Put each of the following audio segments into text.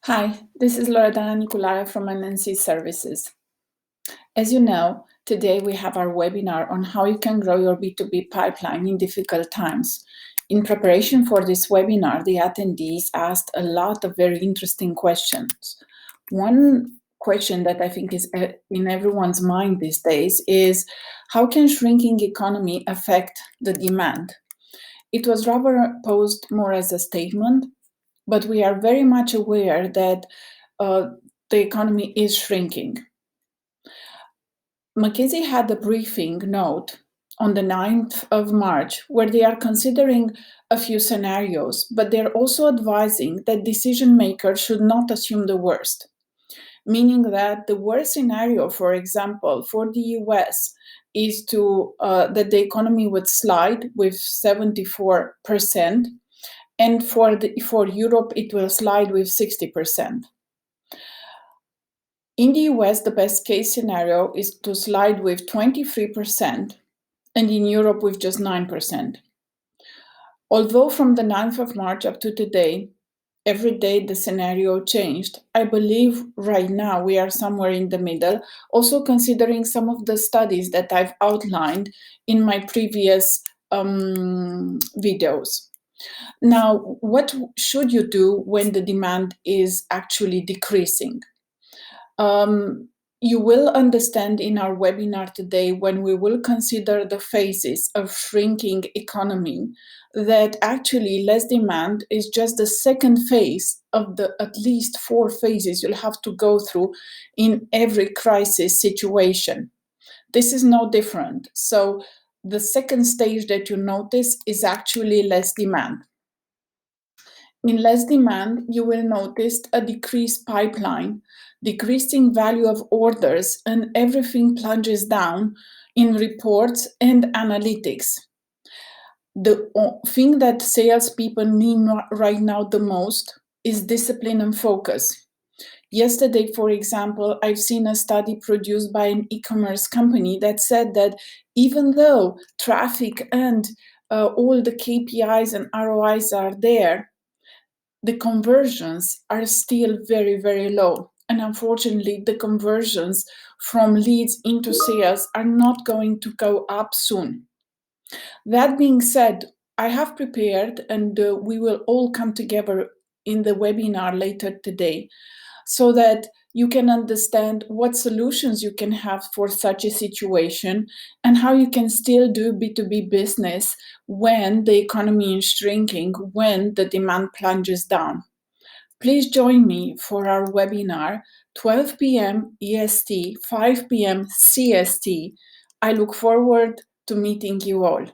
Hi, this is Loredana Nicolae from NNC Services. As you know, today we have our webinar on how you can grow your B2B pipeline in difficult times. In preparation for this webinar, the attendees asked a lot of very interesting questions. One question that I think is in everyone's mind these days is, how can shrinking economy affect the demand? It was rather posed more as a statement, but we are very much aware that uh, the economy is shrinking. McKinsey had a briefing note on the 9th of March where they are considering a few scenarios, but they're also advising that decision makers should not assume the worst, meaning that the worst scenario, for example, for the US is that the economy would slide with 74%, and for Europe, it will slide with 60%. In the US, the best case scenario is to slide with 23%, and in Europe with just 9%. Although from the 9th of March up to today, every day the scenario changed, I believe right now we are somewhere in the middle, also considering some of the studies that I've outlined in my previous videos. Now, what should you do when the demand is actually decreasing? You will understand in our webinar today, when we will consider the phases of shrinking economy, that actually less demand is just the second phase of the at least 4 phases you'll have to go through in every crisis situation. This is no different. So the second stage that you notice is actually less demand. In less demand, you will notice a decreased pipeline, decreasing value of orders, and everything plunges down in reports and analytics. The thing that salespeople need right now the most is discipline and focus. Yesterday, for example, I've seen a study produced by an e-commerce company that said that even though traffic and all the KPIs and ROIs are there, the conversions are still very, very low. And unfortunately, the conversions from leads into sales are not going to go up soon. That being said, I have prepared, and we will all come together in the webinar later today, so that you can understand what solutions you can have for such a situation and how you can still do B2B business when the economy is shrinking, when the demand plunges down. Please join me for our webinar, 12 p.m. EST, 5 p.m. CST. I look forward to meeting you all.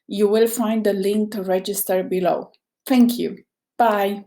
You will find the link to register below. Thank you. Bye.